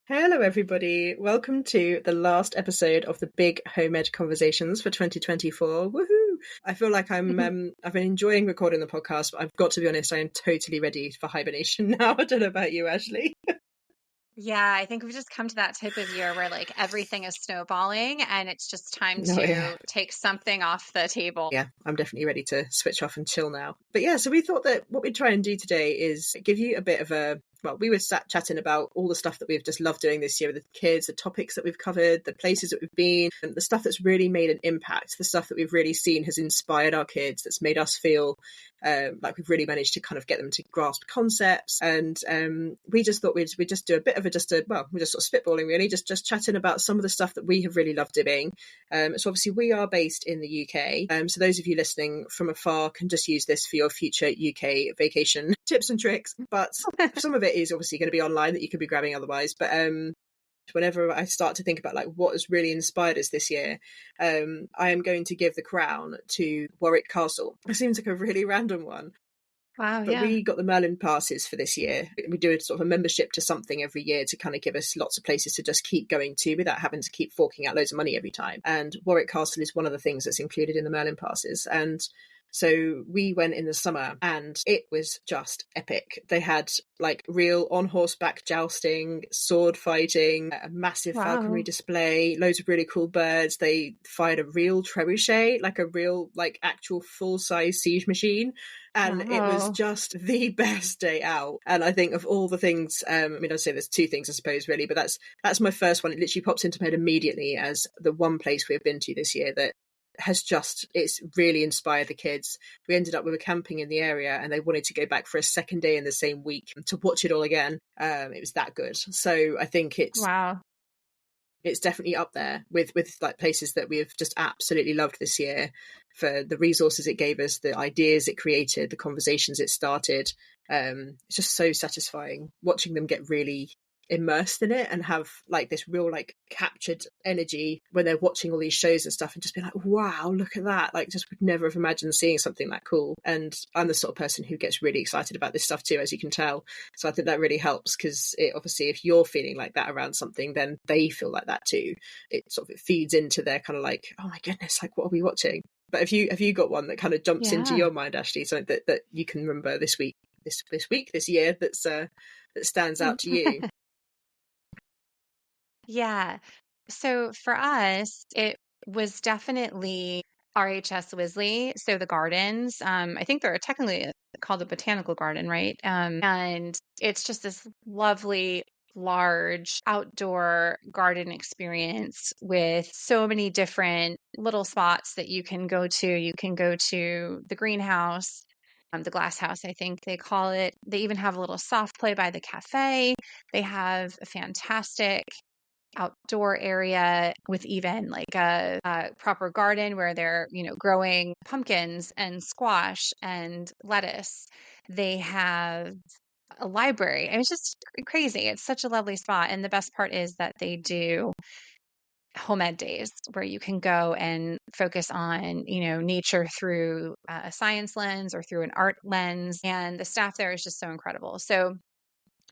Hello, everybody. Welcome to the last episode of the Big Home Ed Conversations for 2024. Woohoo! I feel like I've been enjoying recording the podcast, but I've got to be honest, I am totally ready for hibernation now. I don't know about you, Ashley. Yeah, I think we've just come to that type of year where like everything is snowballing and it's just time Oh, to yeah. take something off the table. Yeah, I'm definitely ready to switch off and chill now. But yeah, so we thought that what we'd try and do today is give you a bit of we were sat chatting about all the stuff that we've just loved doing this year with the kids, the topics that we've covered, the places that we've been, and the stuff that's really made an impact, the stuff that we've really seen has inspired our kids, that's made us feel like we've really managed to kind of get them to grasp concepts. And we just thought we'd just do a bit of we're just sort of spitballing really, just chatting about some of the stuff that we have really loved doing. So obviously we are based in the UK. So those of you listening from afar can just use this for your future UK vacation tips and tricks. But some of it is obviously going to be online that you could be grabbing otherwise. But whenever I start to think about like what has really inspired us this year, I am going to give the crown to Warwick Castle. It seems like a really random one. Wow, But yeah. we got the Merlin passes for this year. We do a sort of a membership to something every year to kind of give us lots of places to just keep going to without having to keep forking out loads of money every time. And Warwick Castle is one of the things that's included in the Merlin passes. And so we went in the summer and it was just epic. They had like real on horseback jousting, sword fighting, a massive falconry display, loads of really cool birds. They fired a real trebuchet, like a real like actual full size siege machine. And it was just the best day out. And I think of all the things, I'd say there's two things, I suppose, really, but that's my first one. It literally pops into my head immediately as the one place we've been to this year that it's really inspired the kids. We ended up, we were camping in the area and they wanted to go back for a second day in the same week to watch it all again. It was that good. So I think it's definitely up there with like places that we have just absolutely loved this year for the resources it gave us, the ideas it created, the conversations it started. It's just so satisfying watching them get really immersed in it and have like this real like captured energy when they're watching all these shows and stuff and just be like, wow, look at that, like just would never have imagined seeing something that cool. And I'm the sort of person who gets really excited about this stuff too, as you can tell. So I think that really helps because it obviously, if you're feeling like that around something, then they feel like that too. It feeds into their kind of like, oh my goodness, like what are we watching? But have you got one that kind of jumps into your mind, Ashley, something that you can remember this year that stands out to you? Yeah. So for us, it was definitely RHS Wisley. So the gardens, I think they're technically called a botanical garden, right? And it's just this lovely, large outdoor garden experience with so many different little spots that you can go to. You can go to the greenhouse, the glass house, I think they call it. They even have a little soft play by the cafe. They have a fantastic outdoor area with even like a proper garden where they're, growing pumpkins and squash and lettuce. They have a library. It's just crazy. It's such a lovely spot. And the best part is that they do home ed days where you can go and focus on, nature through a science lens or through an art lens. And the staff there is just so incredible. So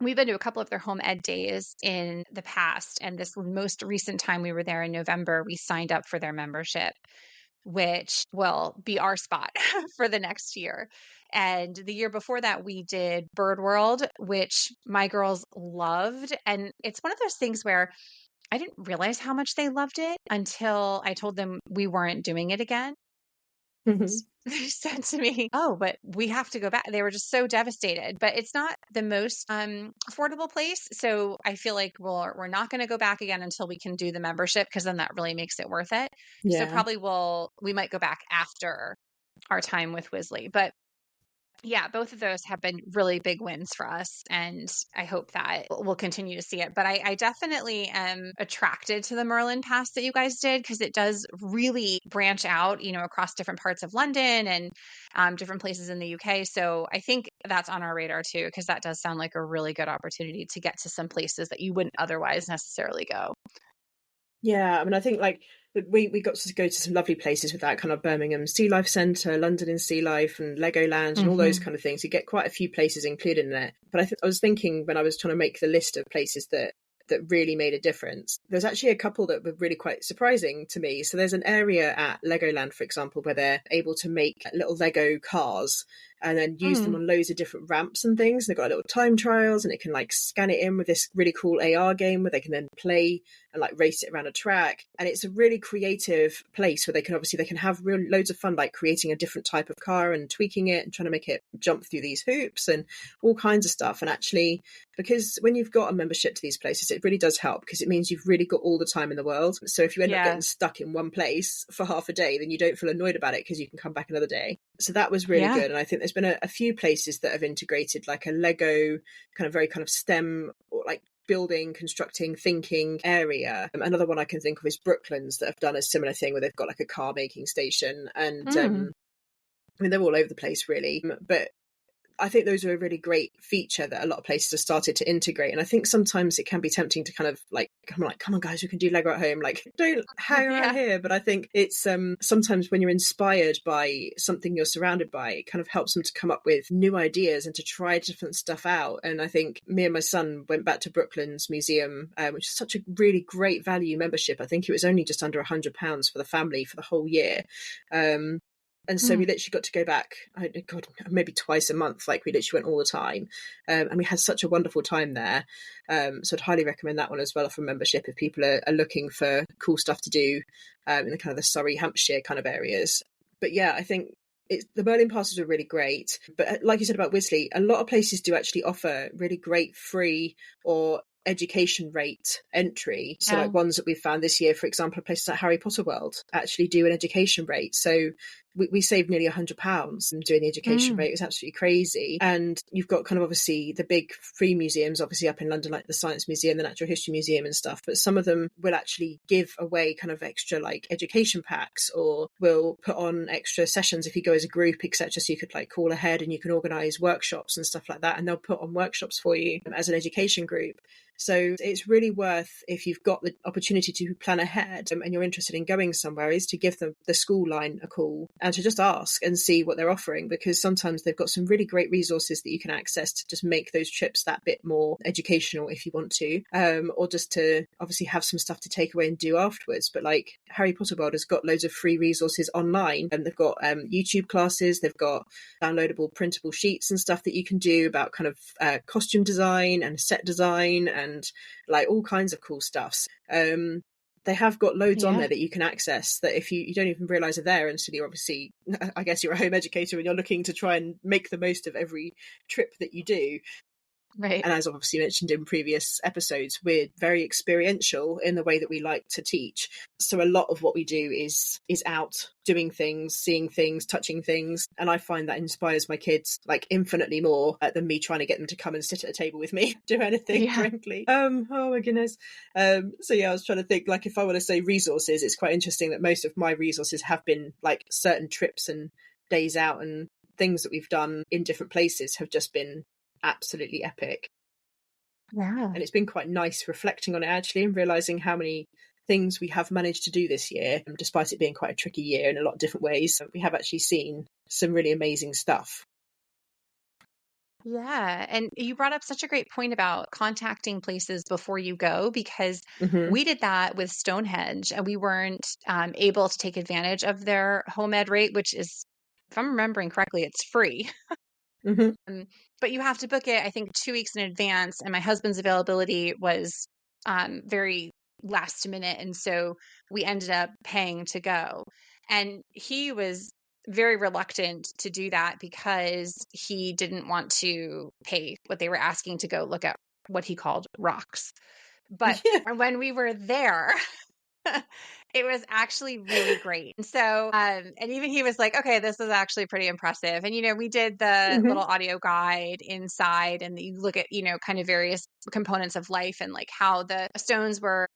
we've been to a couple of their home ed days in the past. And this most recent time we were there in November, we signed up for their membership, which will be our spot for the next year. And the year before that, we did Bird World, which my girls loved. And it's one of those things where I didn't realize how much they loved it until I told them we weren't doing it again. Mm-hmm. They said to me, "Oh, but we have to go back." They were just so devastated. But it's not the most affordable place, so I feel like we're not going to go back again until we can do the membership, because then that really makes it worth it. So Yeah. probably we might go back after our time with Wisley. But yeah, both of those have been really big wins for us, and I hope that we'll continue to see it. But I definitely am attracted to the Merlin Pass that you guys did, because it does really branch out, across different parts of London and different places in the UK. So I think that's on our radar too, because that does sound like a really good opportunity to get to some places that you wouldn't otherwise necessarily go. Yeah, I mean, I think like we got to go to some lovely places with that, kind of Birmingham Sea Life Centre, London in Sea Life, and Legoland, and all those kind of things. You get quite a few places included in it. But I was thinking when I was trying to make the list of places that that really made a difference. There's actually a couple that were really quite surprising to me. So there's an area at Legoland, for example, where they're able to make little Lego cars and then use them on loads of different ramps and things. They've got little time trials, and it can like scan it in with this really cool AR game where they can then play and like race it around a track. And it's a really creative place where they can have loads of fun, like creating a different type of car and tweaking it and trying to make it jump through these hoops and all kinds of stuff. And actually, because when you've got a membership to these places, it really does help, because it means you've really got all the time in the world. So if you end up getting stuck in one place for half a day, then you don't feel annoyed about it because you can come back another day. So that was really good. And I think there's been a few places that have integrated like a Lego kind of very kind of STEM or like building, constructing, thinking area. Another one I can think of is Brooklands, that have done a similar thing where they've got like a car making station. And I mean, they're all over the place really, but I think those are a really great feature that a lot of places have started to integrate. And I think sometimes it can be tempting to kind of like, come on guys, we can do Lego at home. Like, don't hang around here. But I think it's sometimes when you're inspired by something you're surrounded by, it kind of helps them to come up with new ideas and to try different stuff out. And I think me and my son went back to Brooklands Museum, which is such a really great value membership. I think it was only just under £100 for the family for the whole year. And so we literally got to go back, maybe twice a month. Like we literally went all the time. And we had such a wonderful time there. So I'd highly recommend that one as well for membership if people are looking for cool stuff to do in the kind of the Surrey, Hampshire kind of areas. But yeah, I think the Merlin passes are really great. But like you said about Wisley, a lot of places do actually offer really great free or education rate entry. So like ones that we've found this year, for example, places like Harry Potter World actually do an education rate. So we saved nearly £100 doing the education rate. It was absolutely crazy. And you've got kind of obviously the big free museums, obviously up in London, like the Science Museum, the Natural History Museum and stuff. But some of them will actually give away kind of extra like education packs, or will put on extra sessions if you go as a group, etc. So you could like call ahead and you can organise workshops and stuff like that. And they'll put on workshops for you as an education group. So it's really worth, if you've got the opportunity to plan ahead and you're interested in going somewhere, is to give the school line a call and to just ask and see what they're offering, because sometimes they've got some really great resources that you can access to just make those trips that bit more educational if you want to, or just to obviously have some stuff to take away and do afterwards. But like Harry Potter World has got loads of free resources online, and they've got YouTube classes, they've got downloadable printable sheets and stuff that you can do about kind of costume design and set design and like all kinds of cool stuffs. They have got loads on there that you can access that if you don't even realise are there until you're obviously, I guess you're a home educator and you're looking to try and make the most of every trip that you do. Right. And as I've obviously mentioned in previous episodes, we're very experiential in the way that we like to teach. So a lot of what we do is out doing things, seeing things, touching things. And I find that inspires my kids like infinitely more than me trying to get them to come and sit at a table with me, do anything, frankly. Oh my goodness. So yeah, I was trying to think, like, if I want to say resources, it's quite interesting that most of my resources have been like certain trips and days out, and things that we've done in different places have just been absolutely epic. And it's been quite nice reflecting on it actually, and realizing how many things we have managed to do this year, despite it being quite a tricky year in a lot of different ways. We have actually seen some really amazing stuff. Yeah. And you brought up such a great point about contacting places before you go, because we did that with Stonehenge, and we weren't able to take advantage of their home ed rate, which is, if I'm remembering correctly, it's free. But you have to book it, I think, 2 weeks in advance. And my husband's availability was very last minute. And so we ended up paying to go. And he was very reluctant to do that because he didn't want to pay what they were asking to go look at what he called rocks. But when we were there, it was actually really great. And so, and even he was like, okay, this is actually pretty impressive. And, we did the little audio guide inside, and you look at, kind of various components of life and like how the stones were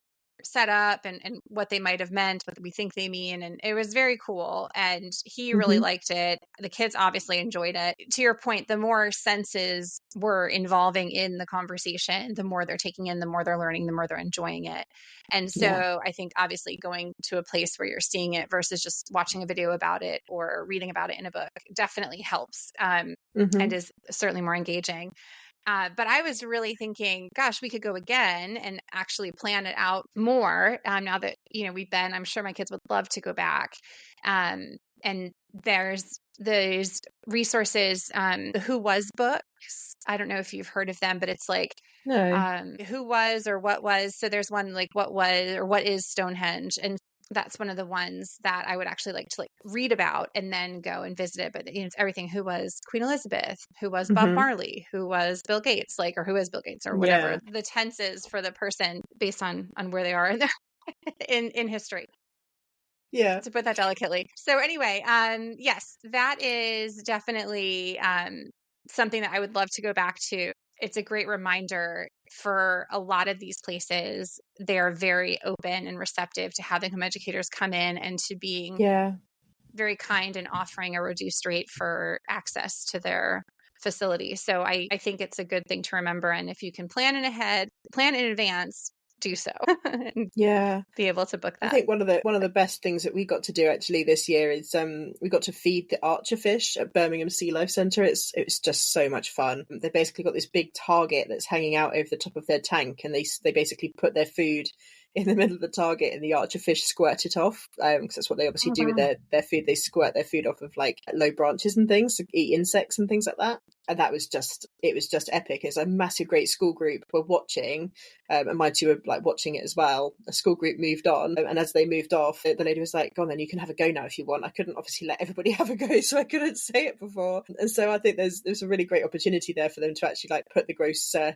set up and what they might have meant, what we think they mean. And it was very cool. And he really liked it. The kids obviously enjoyed it. To your point, the more senses we're involving in the conversation, the more they're taking in, the more they're learning, the more they're enjoying it. And so I think obviously going to a place where you're seeing it versus just watching a video about it or reading about it in a book definitely helps and is certainly more engaging. But I was really thinking, gosh, we could go again and actually plan it out more. Now that, we've been, I'm sure my kids would love to go back. And there's resources, the Who Was books. I don't know if you've heard of them, but it's like, No. who was or what was. So there's one like what was or what is Stonehenge. And that's one of the ones that I would actually like to read about and then go and visit it. But it's everything. Who was Queen Elizabeth? Who was Bob Marley? Who was Bill Gates? Or who is Bill Gates or whatever the tense is for the person based on where they are in their in history. Yeah. To put that delicately. So anyway, yes, that is definitely something that I would love to go back to. It's a great reminder for a lot of these places. They are very open and receptive to having home educators come in and to being very kind and offering a reduced rate for access to their facility. So I think it's a good thing to remember. And if you can plan in advance, do so. Be able to book that. I think one of the best things that we got to do actually this year is we got to feed the archerfish at Birmingham Sea Life Centre. It's just so much fun. They basically got this big target that's hanging out over the top of their tank, and they basically put their food in the middle of the target and the archerfish squirt it off, because that's what they obviously do with their food. They squirt their food off of low branches and things to eat insects and things like that. And it was just epic. It's a massive, great school group were watching, and my two were watching it as well. A school group moved on, and as they moved off, the lady was like, "Go on, then you can have a go now if you want." I couldn't obviously let everybody have a go, so I couldn't say it before. And so I think there's a really great opportunity there for them to actually put the gross and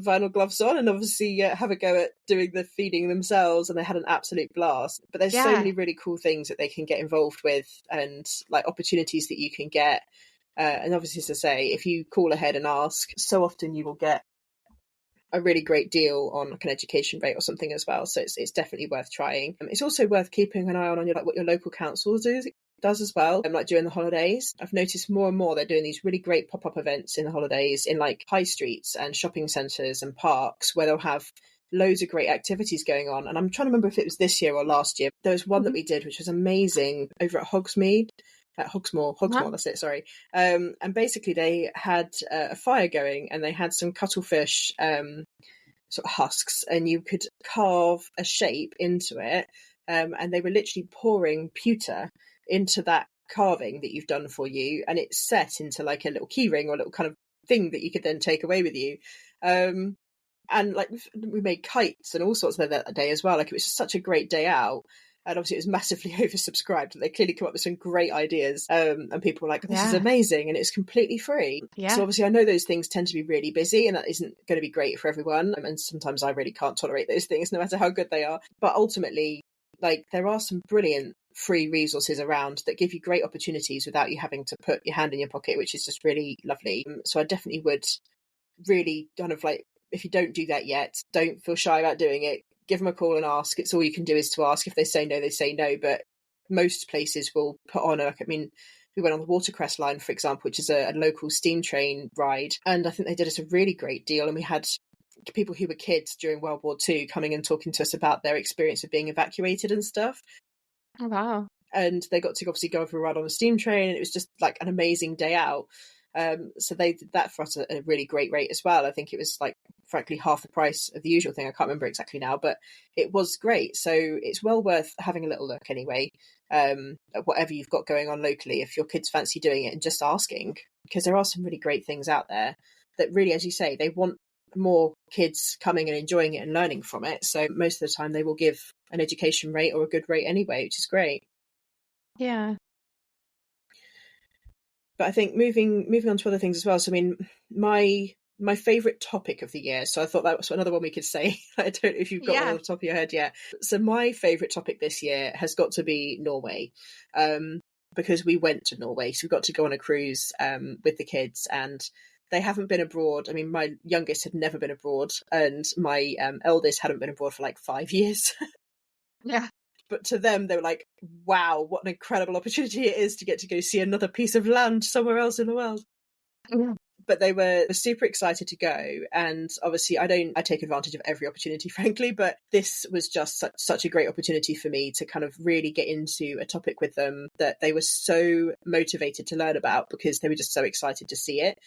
vinyl gloves on and obviously have a go at doing the feeding themselves, and they had an absolute blast. But there's so many really cool things that they can get involved with, and opportunities that you can get. And obviously, as I say, if you call ahead and ask, so often you will get a really great deal on an education rate or something as well. So it's definitely worth trying. It's also worth keeping an eye on your what your local council does as well. During the holidays, I've noticed more and more they're doing these really great pop-up events in the holidays in high streets and shopping centres and parks, where they'll have loads of great activities going on. And I'm trying to remember if it was this year or last year. There was one that we did which was amazing over at Hogsmeade. Hogsmore, that's it, sorry. And basically they had a fire going, and they had some cuttlefish sort of husks, and you could carve a shape into it, and they were literally pouring pewter into that carving that you've done for you, and it's set into a little key ring or a little kind of thing that you could then take away with you. And we made kites and all sorts of that day as well. It was just such a great day out. And obviously it was massively oversubscribed. They clearly come up with some great ideas. And people were like, this is amazing. And it's completely free. Yeah. So obviously I know those things tend to be really busy, and that isn't going to be great for everyone. And sometimes I really can't tolerate those things, no matter how good they are. But ultimately, there are some brilliant free resources around that give you great opportunities without you having to put your hand in your pocket, which is just really lovely. So I definitely would really kind of if you don't do that yet, don't feel shy about doing it. Give them a call and ask. It's all you can do is to ask. If they say no, they say no. But most places will put on we went on the Watercress line, for example, which is a local steam train ride. And I think they did us a really great deal. And we had people who were kids during World War II coming and talking to us about their experience of being evacuated and stuff. Oh, wow. And they got to obviously go for a ride on a steam train. And it was just an amazing day out. So they did that for us at a really great rate as well. I think it was frankly half the price of the usual thing. I can't remember exactly now, but it was great. So it's well worth having a little look anyway, at whatever you've got going on locally, if your kids fancy doing it, and just asking, because there are some really great things out there that really, as you say, they want more kids coming and enjoying it and learning from it. So most of the time they will give an education rate or a good rate anyway, which is great. Yeah. But I think moving on to other things as well. So, I mean, my favourite topic of the year. So I thought that was another one we could say. I don't know if you've got one on the top of your head yet. So my favourite topic this year has got to be Norway, because we went to Norway. So we got to go on a cruise with the kids, and they haven't been abroad. I mean, my youngest had never been abroad, and my eldest hadn't been abroad for 5 years. Yeah. But to them, they were like, wow, what an incredible opportunity it is to get to go see another piece of land somewhere else in the world. Yeah. But they were super excited to go. And obviously I take advantage of every opportunity, frankly, but this was just such a great opportunity for me to kind of really get into a topic with them that they were so motivated to learn about, because they were just so excited to see it.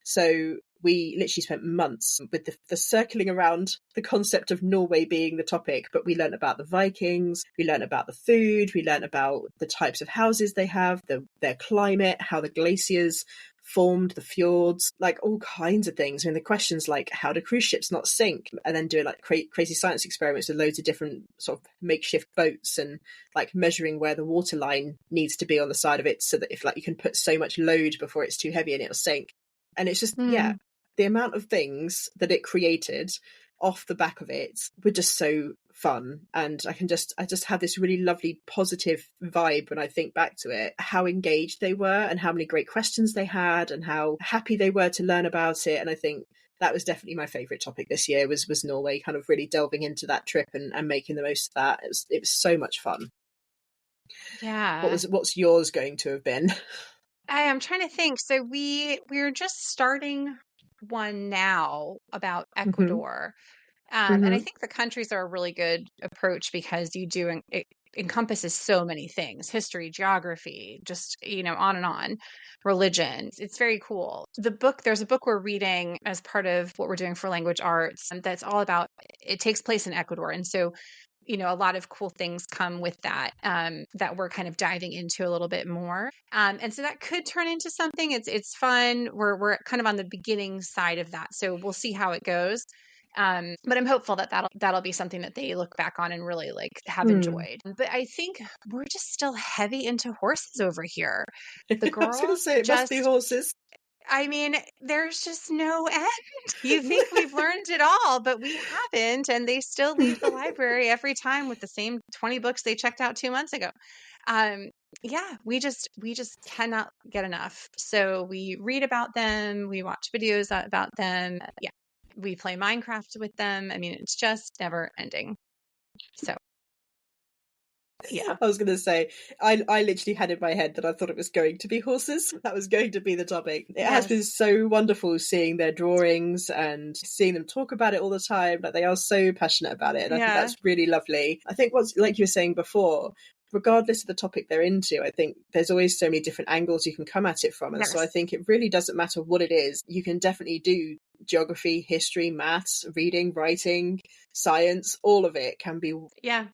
So we literally spent months with the circling around the concept of Norway being the topic, but we learned about the Vikings, we learned about the food, we learned about the types of houses they have, their climate, how the glaciers formed, the fjords, like all kinds of things. I mean, the questions like how do cruise ships not sink, and then doing like crazy science experiments with loads of different sort of makeshift boats, and like measuring where the water line needs to be on the side of it so that if like you can put so much load before it's too heavy and it'll sink. And it's just the amount of things that it created off the back of it were just so fun. And I just have this really lovely positive vibe when I think back to it, how engaged they were and how many great questions they had and how happy they were to learn about it. And I think that was definitely my favourite topic this year was Norway, kind of really delving into that trip and making the most of that. It was so much fun. Yeah. What's yours going to have been? I'm trying to think. So we're just starting one now about Ecuador. And I think the countries are a really good approach because it encompasses so many things: history, geography, just, on and on, religion. It's very cool. There's a book we're reading as part of what we're doing for language arts that's all about, it takes place in Ecuador. And so, a lot of cool things come with that, that we're kind of diving into a little bit more. And so that could turn into something. It's fun. We're kind of on the beginning side of that. So we'll see how it goes. But I'm hopeful that that'll be something that they look back on and really like have enjoyed. But I think we're just still heavy into horses over here. The I was going to girls say, it must be horses. I mean, there's just no end. You think we've learned it all, but we haven't. And they still leave the library every time with the same 20 books they checked out 2 months ago. Yeah, we just cannot get enough. So we read about them, we watch videos about them. Yeah, we play Minecraft with them. I mean, it's just never ending. So yeah. I was going to say, I literally had in my head that I thought it was going to be horses. That was going to be the topic. It has been so wonderful seeing their drawings and seeing them talk about it all the time. Like, they are so passionate about it. And I think that's really lovely. I think what's, like you were saying before, regardless of the topic they're into, I think there's always so many different angles you can come at it from. And so I think it really doesn't matter what it is. You can definitely do geography, history, maths, reading, writing, science, all of it can be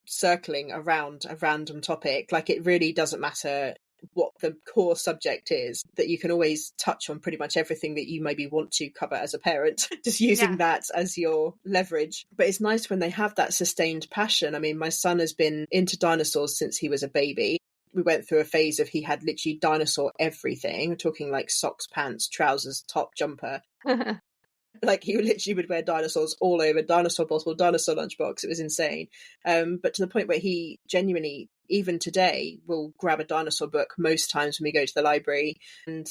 circling around a random topic. Like, it really doesn't matter what the core subject is, that you can always touch on pretty much everything that you maybe want to cover as a parent, just using that as your leverage. But it's nice when they have that sustained passion. I mean, my son has been into dinosaurs since he was a baby. We went through a phase of he had literally dinosaur everything. We're talking like socks, pants, trousers, top, jumper. Like, he literally would wear dinosaurs all over, dinosaur bottle, dinosaur lunchbox. It was insane. But to the point where he genuinely, even today, will grab a dinosaur book most times when we go to the library. And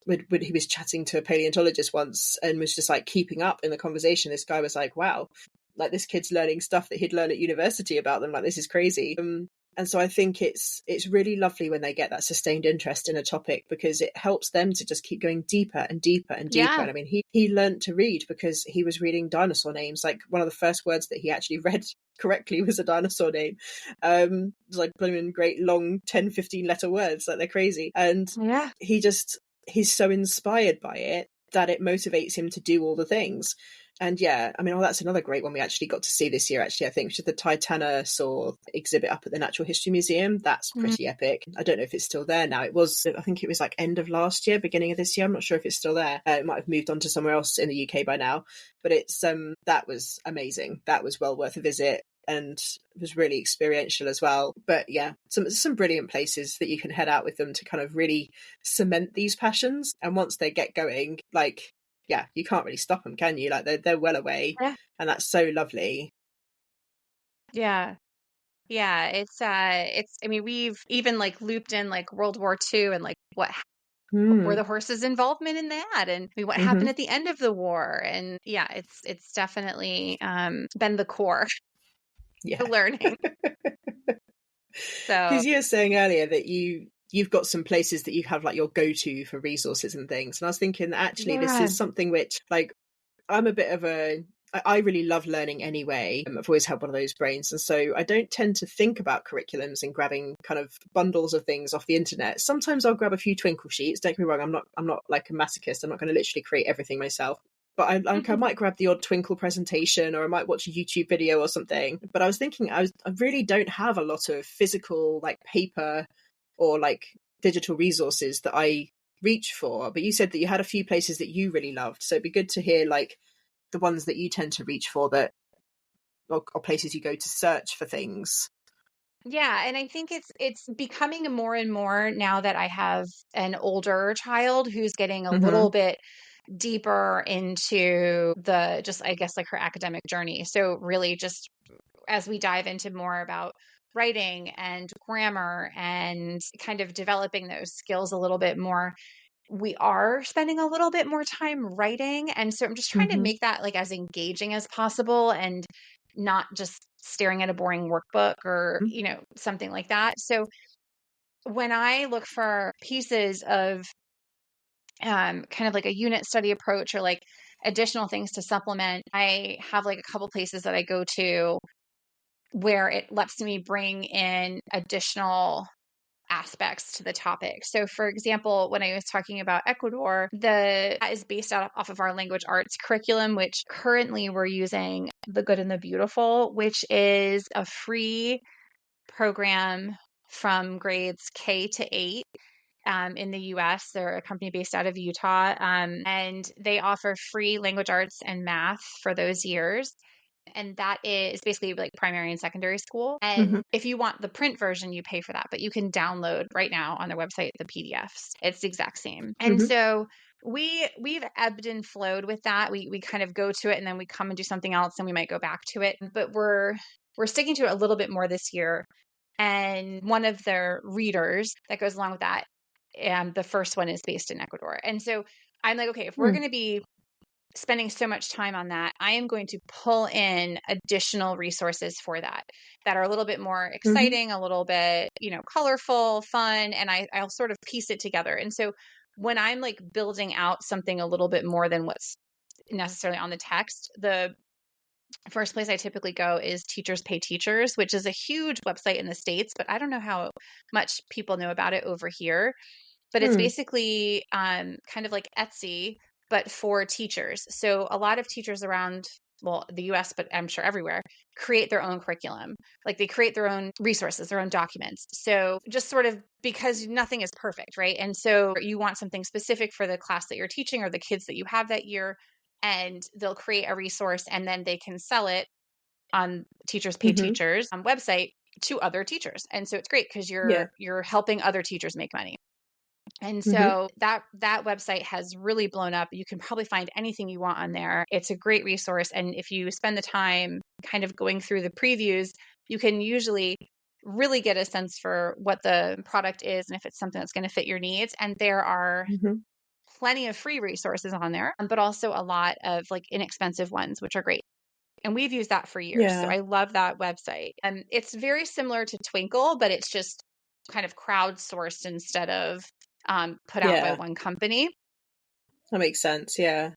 he was chatting to a paleontologist once and was just like keeping up in the conversation. This guy was like, wow, like, this kid's learning stuff that he'd learned at university about them. Like, this is crazy. And so I think it's really lovely when they get that sustained interest in a topic, because it helps them to just keep going deeper and deeper and deeper. Yeah. And I mean, he learned to read because he was reading dinosaur names. Like, one of the first words that he actually read correctly was a dinosaur name. It was like blooming great long 10, 15 letter words. Like, they're crazy. And he's so inspired by it that it motivates him to do all the things. And yeah, I mean, that's another great one we actually got to see this year, actually, I think, which is the Titanosaur exhibit up at the Natural History Museum. That's pretty epic. I don't know if it's still there now. I think it was like end of last year, beginning of this year. I'm not sure if it's still there. It might have moved on to somewhere else in the UK by now. But that was amazing. That was well worth a visit and was really experiential as well. But yeah, some brilliant places that you can head out with them to kind of really cement these passions. And once they get going, like, yeah, you can't really stop them, can you? Like, they're well away, and that's so lovely. Yeah. Yeah, it's I mean, we've even like looped in like World War II and like what were the horses' involvement in that, and what happened at the end of the war. And yeah, it's definitely been the core to learning. So, because you were saying earlier that you've got some places that you have like your go-to for resources and things, and I was thinking that actually this is something which, like, I'm a bit of a I really love learning anyway. I've always had one of those brains. And so I don't tend to think about curriculums and grabbing kind of bundles of things off the internet. Sometimes I'll grab a few Twinkle sheets. Don't get me wrong, I'm not like a masochist. I'm not going to literally create everything myself. But I might grab the odd Twinkle presentation, or I might watch a YouTube video or something. But I was thinking, I really don't have a lot of physical like paper or like digital resources that I reach for. But you said that you had a few places that you really loved. So it'd be good to hear like the ones that you tend to reach for, that or places you go to search for things. Yeah, and I think it's becoming more and more now that I have an older child who's getting a Mm-hmm. little bit deeper into the just, I guess, like her academic journey. So really just as we dive into more about writing and grammar and kind of developing those skills a little bit more, we are spending a little bit more time writing. And so I'm just trying to Mm-hmm. make that like as engaging as possible and not just staring at a boring workbook or, something like that. So when I look for pieces of kind of like a unit study approach or like additional things to supplement, I have like a couple places that I go to where it lets me bring in additional aspects to the topic. So for example, when I was talking about Ecuador, that is based off of our language arts curriculum, which currently we're using The Good and the Beautiful, which is a free program from grades K to 8 in the US. They're a company based out of Utah, and they offer free language arts and math for those years. And that is basically like primary and secondary school. Mm-hmm. And if you want the print version, you pay for that, but you can download right now on their website the PDFs. It's the exact same. And Mm-hmm. so we've ebbed and flowed with that. We kind of go to it and then we come and do something else and we might go back to it. But we're sticking to it a little bit more this year. And one of their readers that goes along with that, and the first one is based in Ecuador. And so I'm like, okay, if we're going to be spending so much time on that, I am going to pull in additional resources for that are a little bit more Mm-hmm. exciting, a little bit, colorful, fun, and I'll sort of piece it together. And so when I'm like building out something a little bit more than what's necessarily on the text, the first place I typically go is Teachers Pay Teachers, which is a huge website in the States, but I don't know how much people know about it over here. But it's Mm. basically kind of like Etsy, but for teachers. So a lot of teachers around, well, the US, but I'm sure everywhere, create their own curriculum. Like they create their own resources, their own documents. So just sort of because nothing is perfect, right? And so you want something specific for the class that you're teaching or the kids that you have that year, and they'll create a resource and then they can sell it on Teachers Pay Mm-hmm. Teachers website to other teachers. And so it's great because Yeah. you're helping other teachers make money. And Mm-hmm. so that website has really blown up. You can probably find anything you want on there. It's a great resource. And if you spend the time kind of going through the previews, you can usually really get a sense for what the product is and if it's something that's going to fit your needs. And there are Mm-hmm. plenty of free resources on there, but also a lot of like inexpensive ones, which are great. And we've used that for years. So Yeah. I love that website. And it's very similar to Twinkle, but it's just kind of crowdsourced instead of put out by Yeah. one company. That makes sense. Yeah.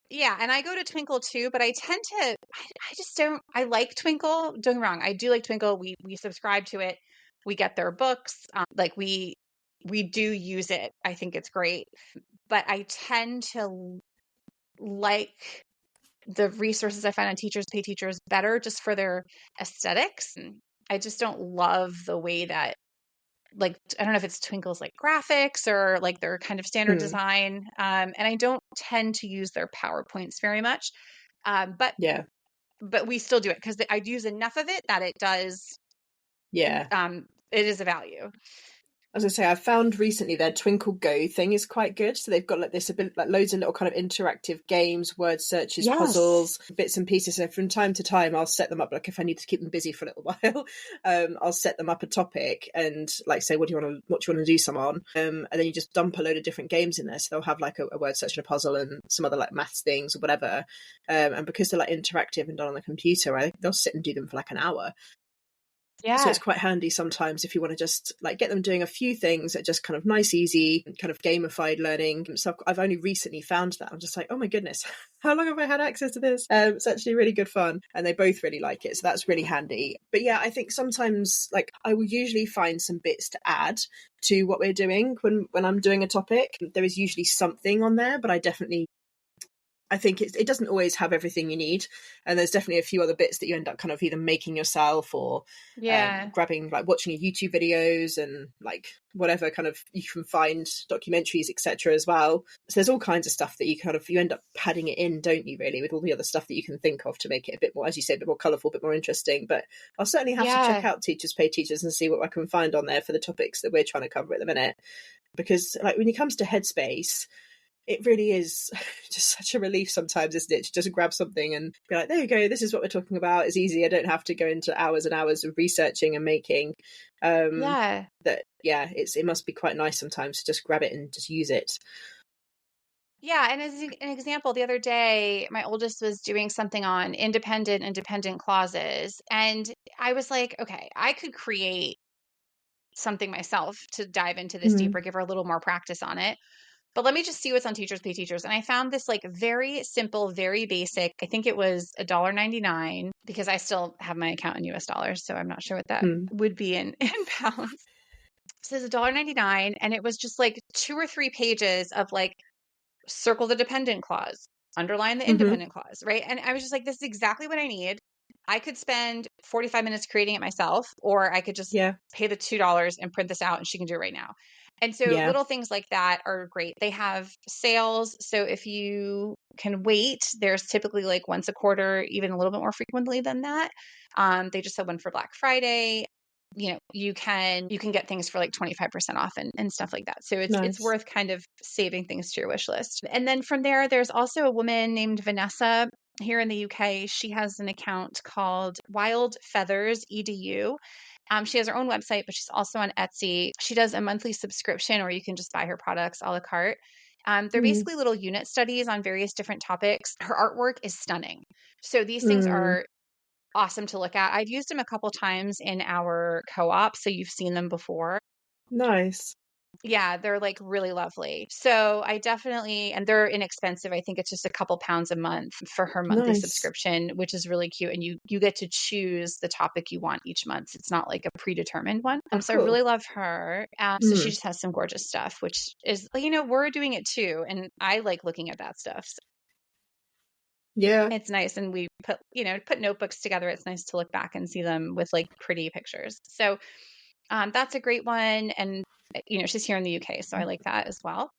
Yeah, and I go to Twinkle too, but I tend to, I just don't, I like Twinkle. Don't get me wrong, I do like Twinkle. We subscribe to it. We get their books. Like we do use it. I think it's great. But I tend to like the resources I find on Teachers Pay Teachers better just for their aesthetics. I just don't love the way that, like, I don't know if it's Twinkle's like graphics or like their kind of standard Mm. design. And I don't tend to use their PowerPoints very much. But Yeah. we still do it because I use enough of it that it does, Yeah. it is a value. As I say, I've found recently their Twinkle Go thing is quite good. So they've got like this, like loads of little kind of interactive games, word searches, Yes. puzzles, bits and pieces. So from time to time, I'll set them up. Like if I need to keep them busy for a little while, I'll set them up a topic and like say, what do you want to do some on? And then you just dump a load of different games in there. So they'll have like a word search and a puzzle and some other like maths things or whatever. And because they're like interactive and done on the computer, they'll sit and do them for like an hour. So Yeah. it's quite handy sometimes if you want to just like get them doing a few things that just kind of nice, easy, kind of gamified learning. So I've only recently found that. I'm just like, oh my goodness, how long have I had access to this? It's actually really good fun, and they both really like it. So that's really handy. But yeah, I think sometimes like I will usually find some bits to add to what we're doing when I'm doing a topic. There is usually something on there, but I think it doesn't always have everything you need, and there's definitely a few other bits that you end up kind of either making yourself or Yeah. grabbing, like watching YouTube videos and like whatever kind of you can find, documentaries, etc. as well. So there's all kinds of stuff that you end up padding it in, don't you? Really, with all the other stuff that you can think of to make it a bit more, as you say, a bit more colourful, a bit more interesting. But I'll certainly have to check Yeah. out Teachers Pay Teachers and see what I can find on there for the topics that we're trying to cover at the minute. Because like when it comes to Headspace, it really is just such a relief sometimes, isn't it, to just grab something and be like, there you go, this is what we're talking about. It's easy. I don't have to go into hours and hours of researching and making. Yeah. It must be quite nice sometimes to just grab it and just use it. Yeah. And as an example, the other day, my oldest was doing something on independent and dependent clauses. And I was like, okay, I could create something myself to dive into this Mm. deeper, give her a little more practice on it. But let me just see what's on Teachers Pay Teachers. And I found this like very simple, very basic. I think it was $1.99 because I still have my account in US dollars. So I'm not sure what that Mm. would be in pounds. So it's $1.99. And it was just like 2 or 3 pages of like circle the dependent clause, underline the Mm-hmm. independent clause, right? And I was just like, this is exactly what I need. I could spend 45 minutes creating it myself, or I could just Yeah. pay the $2 and print this out and she can do it right now. And so Yeah. little things like that are great. They have sales. So if you can wait, there's typically like once a quarter, even a little bit more frequently than that. They just had one for Black Friday. You can get things for like 25% off and stuff like that. So it's Nice. worth kind of saving things to your wish list. And then from there's also a woman named Vanessa here in the UK. She has an account called Wild Feathers EDU. She has her own website, but she's also on Etsy. She does a monthly subscription, or you can just buy her products a la carte. They're Mm. basically little unit studies on various different topics. Her artwork is stunning. So these things Mm. are awesome to look at. I've used them a couple times in our co-op, so you've seen them before. Nice. Yeah, they're like really lovely. So I definitely, and they're inexpensive. I think it's just a couple pounds a month for her monthly Nice. subscription, which is really cute. And you get to choose the topic you want each month. It's not like a predetermined one. Oh, So I cool. really love her. So she Mm. just has some gorgeous stuff, which is, we're doing it too. And I like looking at that stuff. So Yeah. it's nice. And we put notebooks together. It's nice to look back and see them with like pretty pictures. So that's a great one. And, she's here in the UK, so I like that as well.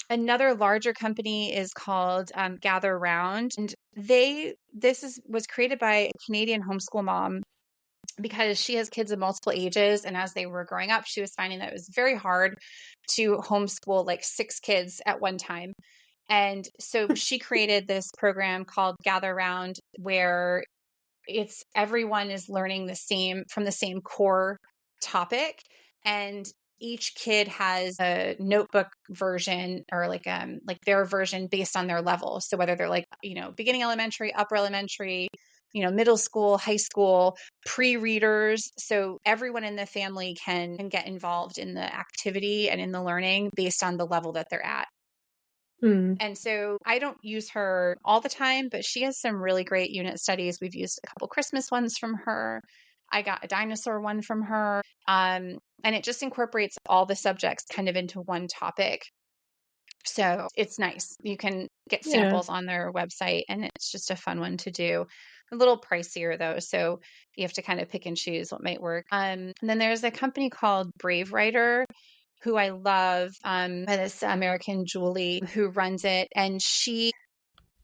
Another larger company is called Gather Round. And was created by a Canadian homeschool mom because she has kids of multiple ages. And as they were growing up, she was finding that it was very hard to homeschool like 6 kids at one time. And so she created this program called Gather Round, where it's everyone is learning from the same core topic, and each kid has a notebook version or like their version based on their level. So whether they're like, beginning elementary, upper elementary, middle school, high school, pre-readers. So everyone in the family can get involved in the activity and in the learning based on the level that they're at. Mm. And so I don't use her all the time, but she has some really great unit studies. We've used a couple Christmas ones from her. I got a dinosaur one from her. And it just incorporates all the subjects kind of into one topic. So it's nice. You can get Yeah. samples on their website, and it's just a fun one to do. A little pricier though, so you have to kind of pick and choose what might work. And then there's a company called Brave Writer, who I love, this American Julie who runs it. And she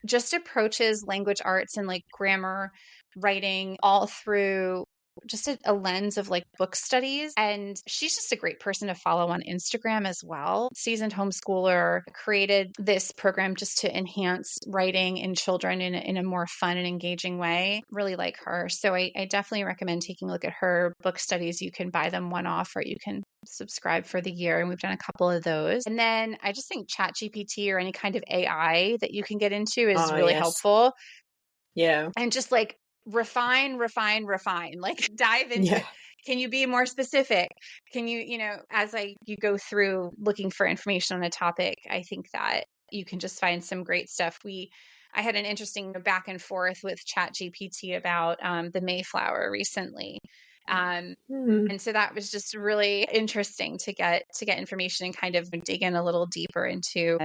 just approaches language arts and like grammar writing all through just a lens of like book studies. And she's just a great person to follow on Instagram as well. Seasoned homeschooler, created this program just to enhance writing in children in a more fun and engaging way. Really like her. So I definitely recommend taking a look at her book studies. You can buy them one off, or you can subscribe for the year. And we've done a couple of those. And then I just think ChatGPT or any kind of AI that you can get into is Ah, really yes. helpful. Yeah. And just like refine, like dive into Yeah. it. can you be more specific? Can you, as you go through looking for information on a topic, I think that you can just find some great stuff. I had an interesting back and forth with ChatGPT about the Mayflower recently. And so that was just really interesting to get information and kind of dig in a little deeper into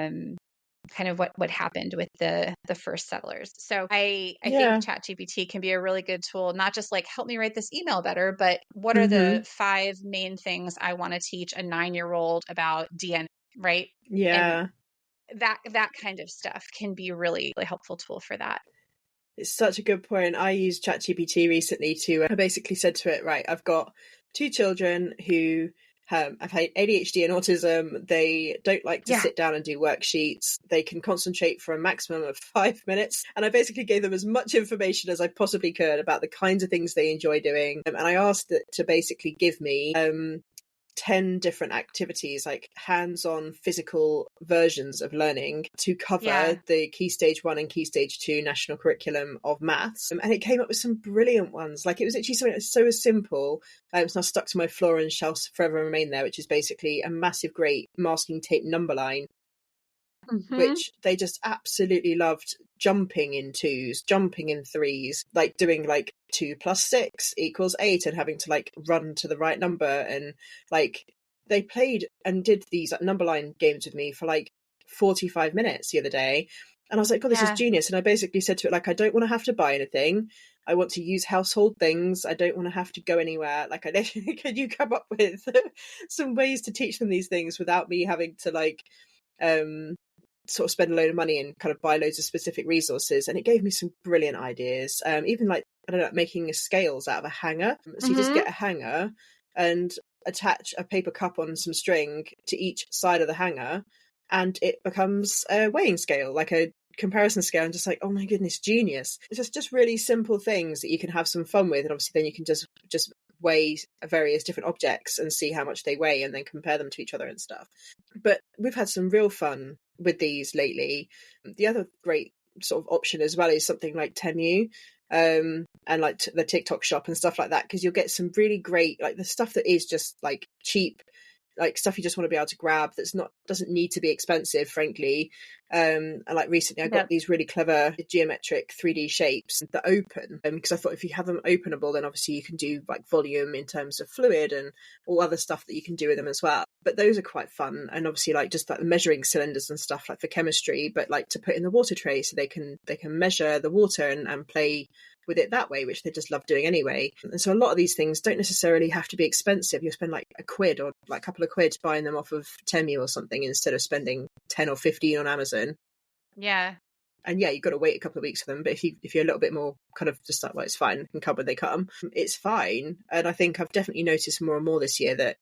kind of what happened with the first settlers. So I think ChatGPT can be a really good tool, not just like help me write this email better, but what are the 5 main things I want to teach a 9-year-old about DNA, right? Yeah. And that kind of stuff can be really, really helpful tool for that. It's such a good point. I used ChatGPT recently I basically said to it, right, I've got 2 children who have ADHD and autism. They don't like to sit down and do worksheets. They can concentrate for a maximum of 5 minutes. And I basically gave them as much information as I possibly could about the kinds of things they enjoy doing. And I asked it to basically give me 10 different activities, like hands-on physical versions of learning to cover the Key Stage 1 and Key Stage 2 national curriculum of maths. And it came up with some brilliant ones. Like, it was actually something that's so simple. It's now stuck to my floor and shall forever remain there, which is basically a massive, great masking tape number line, which they just absolutely loved. Jumping in 2s, jumping in 3s, like doing like 2 + 6 = 8 and having to like run to the right number. And like they played and did these number line games with me for like 45 minutes the other day. And I was like, God, this is genius. And I basically said to it, like, I don't want to have to buy anything. I want to use household things. I don't want to have to go anywhere. Like, can you come up with some ways to teach them these things without me having to like sort of spend a load of money and kind of buy loads of specific resources? And it gave me some brilliant ideas. Even like, I don't know, making scales out of a hanger. So you just get a hanger and attach a paper cup on some string to each side of the hanger, and it becomes a weighing scale, like a comparison scale. And just like, oh my goodness, genius. It's just really simple things that you can have some fun with. And obviously then you can just weigh various different objects and see how much they weigh and then compare them to each other and stuff. But we've had some real fun with these lately. The other great sort of option as well is something like Temu, and like the TikTok shop and stuff like that, because you'll get some really great, like the stuff that is just like cheap, like stuff you just want to be able to grab doesn't need to be expensive, frankly. And like recently I got these really clever geometric 3D shapes that open, because I thought if you have them openable, then obviously you can do like volume in terms of fluid and all other stuff that you can do with them as well. But those are quite fun. And obviously like just like the measuring cylinders and stuff like for chemistry, but like to put in the water tray so they can measure the water and play with it that way, which they just love doing anyway. And so a lot of these things don't necessarily have to be expensive. You'll spend like £1 or like a couple of quid buying them off of Temu or something instead of spending 10 or 15 on Amazon. Yeah. And you've got to wait a couple of weeks for them. But if you're a little bit more kind of just like, well, it's fine, can come when they come, it's fine. And I think I've definitely noticed more and more this year that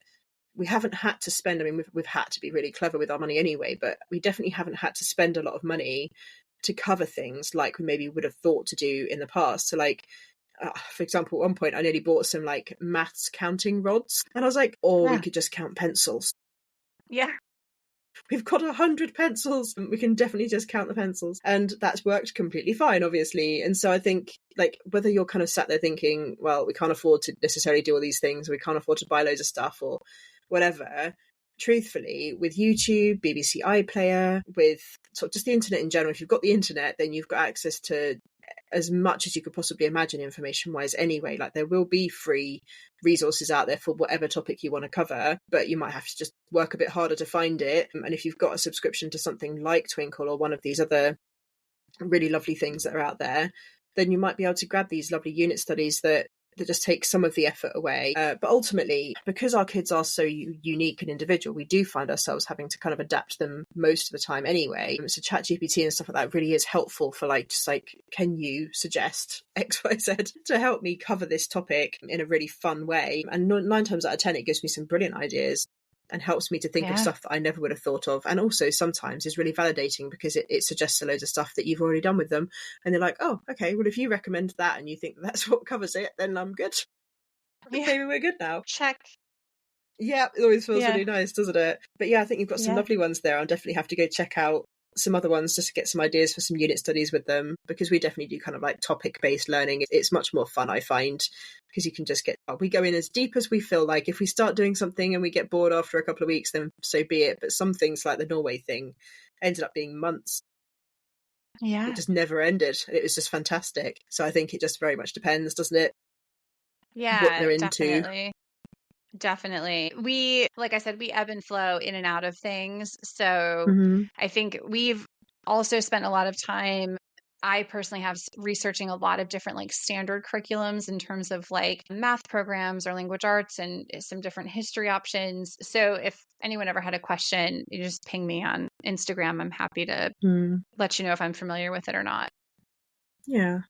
we haven't had to spend, I mean, we've had to be really clever with our money anyway, but we definitely haven't had to spend a lot of money to cover things like we maybe would have thought to do in the past. So like, for example, at one point I nearly bought some like maths counting rods, and I was like, we could just count pencils. Yeah. We've got 100 pencils. We can definitely just count the pencils. And that's worked completely fine, obviously. And so I think, like, whether you're kind of sat there thinking, well, we can't afford to necessarily do all these things, we can't afford to buy loads of stuff or whatever, truthfully, with YouTube, BBC iPlayer, with sort of just the internet in general, if you've got the internet, then you've got access to as much as you could possibly imagine information-wise anyway. Like, there will be free resources out there for whatever topic you want to cover, but you might have to just work a bit harder to find it. And if you've got a subscription to something like Twinkle or one of these other really lovely things that are out there, then you might be able to grab these lovely unit studies that just take some of the effort away. But ultimately, because our kids are so unique and individual, we do find ourselves having to kind of adapt them most of the time anyway. So ChatGPT and stuff like that really is helpful for like, just like, can you suggest X, Y, Z to help me cover this topic in a really fun way? And 9 times out of 10, it gives me some brilliant ideas and helps me to think of stuff that I never would have thought of. And also sometimes is really validating because it suggests a load of stuff that you've already done with them. And they're like, oh, okay, well, if you recommend that and you think that's what covers it, then I'm good. Maybe we're good now. Check. Yeah, it always feels really nice, doesn't it? But yeah, I think you've got some lovely ones there. I'll definitely have to go check out some other ones just to get some ideas for some unit studies with them, because we definitely do kind of like topic-based learning. It's much more fun, I find, because you can just we go in as deep as we feel like. If we start doing something and we get bored after a couple of weeks, then so be it. But some things like the Norway thing ended up being months. Yeah. It just never ended. It was just fantastic. So I think it just very much depends, doesn't it? What they're into. Definitely. We, like I said, we ebb and flow in and out of things. So I think we've also spent a lot of time. I personally have researching a lot of different like standard curriculums in terms of like math programs or language arts and some different history options. So if anyone ever had a question, you just ping me on Instagram. I'm happy to let you know if I'm familiar with it or not. Yeah.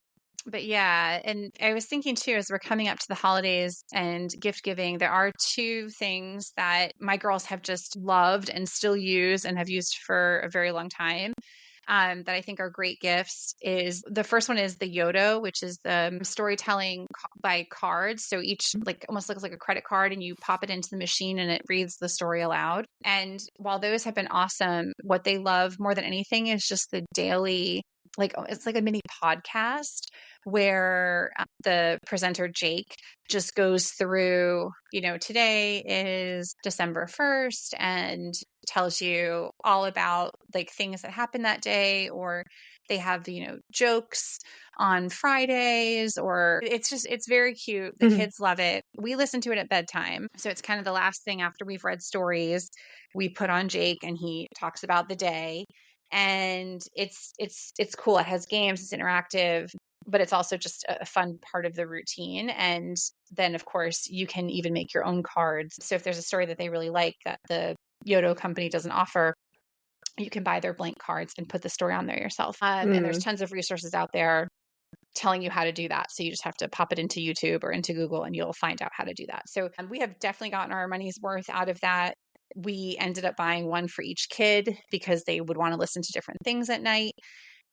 But yeah, and I was thinking too, as we're coming up to the holidays and gift giving, there are two things that my girls have just loved and still use and have used for a very long time. That I think are great gifts is the first one is the Yodo, which is the storytelling by cards. So each like almost looks like a credit card, and you pop it into the machine and it reads the story aloud. And while those have been awesome, what they love more than anything is just the daily, like it's like a mini podcast where the presenter Jake just goes through, today is December 1st and tells you all about like things that happened that day, or they have, jokes on Fridays, or it's very cute. The kids love it. We listen to it at bedtime. So it's kind of the last thing after we've read stories, we put on Jake and he talks about the day. And it's cool. It has games, it's interactive, but it's also just a fun part of the routine. And then, of course, you can even make your own cards. So if there's a story that they really like that the Yodo company doesn't offer, you can buy their blank cards and put the story on there yourself. And there's tons of resources out there telling you how to do that. So you just have to pop it into YouTube or into Google and you'll find out how to do that. So we have definitely gotten our money's worth out of that. We ended up buying one for each kid because they would want to listen to different things at night.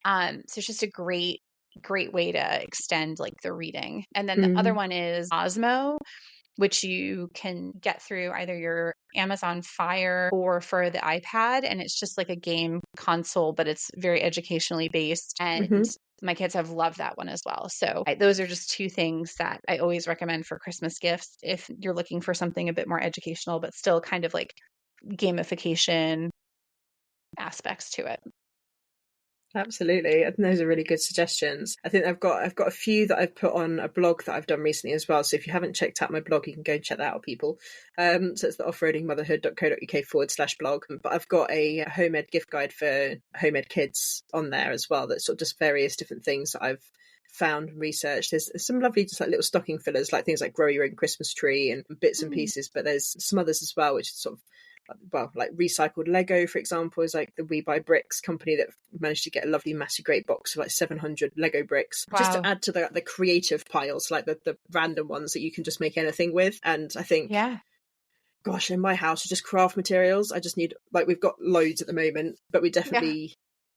So it's just a great way to extend like the reading. And then the other one is Osmo, which you can get through either your Amazon Fire or for the iPad. And it's just like a game console, but it's very educationally based. And my kids have loved that one as well. So those are just two things that I always recommend for Christmas gifts if you're looking for something a bit more educational, but still kind of like gamification aspects to it. Absolutely. I think those are really good suggestions. I think I've got a few that I've put on a blog that I've done recently as well. So if you haven't checked out my blog, you can go and check that out, people. So it's the offroadingmotherhood.co.uk/blog. But I've got a home ed gift guide for home ed kids on there as well. That's sort of just various different things that I've found and researched. There's some lovely just like little stocking fillers, like things like grow your own Christmas tree and bits and pieces. But there's some others as well, which is sort of like recycled Lego, for example, is like the We Buy Bricks company that managed to get a lovely massive great box of like 700 Lego bricks. Wow. Just to add to the creative piles, like the random ones that you can just make anything with. And I think, gosh, in my house, just craft materials. I just need, like, we've got loads at the moment, but we definitely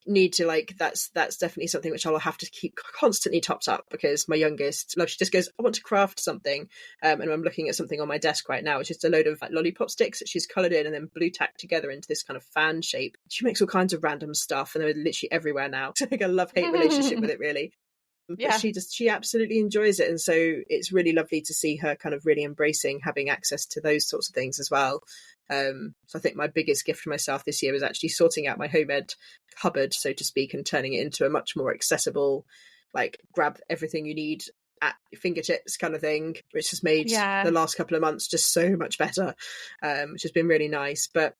need to, like, that's definitely something which I'll have to keep constantly topped up, because my youngest, like, she just goes, I want to craft something, and I'm looking at something on my desk right now, which is a load of like lollipop sticks that she's coloured in and then blue tacked together into this kind of fan shape. She makes all kinds of random stuff, and they're literally everywhere now. So like a love-hate relationship with it, really. But she absolutely enjoys it, and so it's really lovely to see her kind of really embracing having access to those sorts of things as well. So I think my biggest gift for myself this year was actually sorting out my home ed cupboard, so to speak, and turning it into a much more accessible, like, grab everything you need at your fingertips kind of thing, which has made the last couple of months just so much better, which has been really nice. But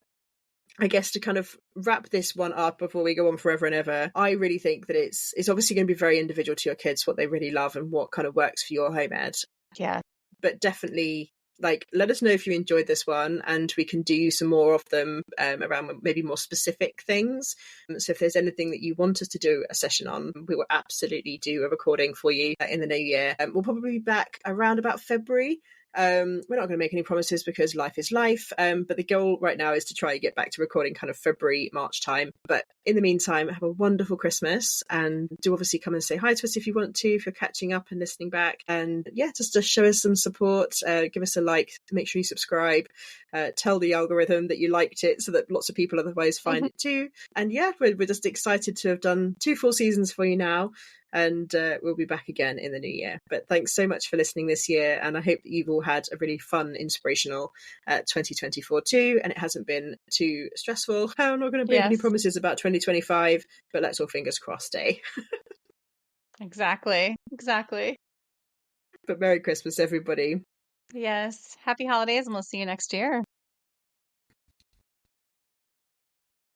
I guess to kind of wrap this one up before we go on forever and ever, I really think that it's obviously going to be very individual to your kids, what they really love and what kind of works for your home ed. Yeah. But definitely, like, let us know if you enjoyed this one, and we can do some more of them around maybe more specific things. So if there's anything that you want us to do a session on, we will absolutely do a recording for you in the new year. We'll probably be back around about February. We're not going to make any promises because life is life. But the goal right now is to try and get back to recording kind of February, March time. But in the meantime, have a wonderful Christmas, and do obviously come and say hi to us if you want to, if you're catching up and listening back. And yeah, just show us some support. Give us a like. Make sure you subscribe. Tell the algorithm that you liked it so that lots of people otherwise find it too. And yeah, we're just excited to have done 2 full seasons for you now. And we'll be back again in the new year. But thanks so much for listening this year. And I hope that you've all had a really fun, inspirational 2024 too. And it hasn't been too stressful. I'm not going to make any promises about 2025, but let's all fingers crossed, eh? Exactly. But Merry Christmas, everybody. Yes. Happy holidays, and we'll see you next year.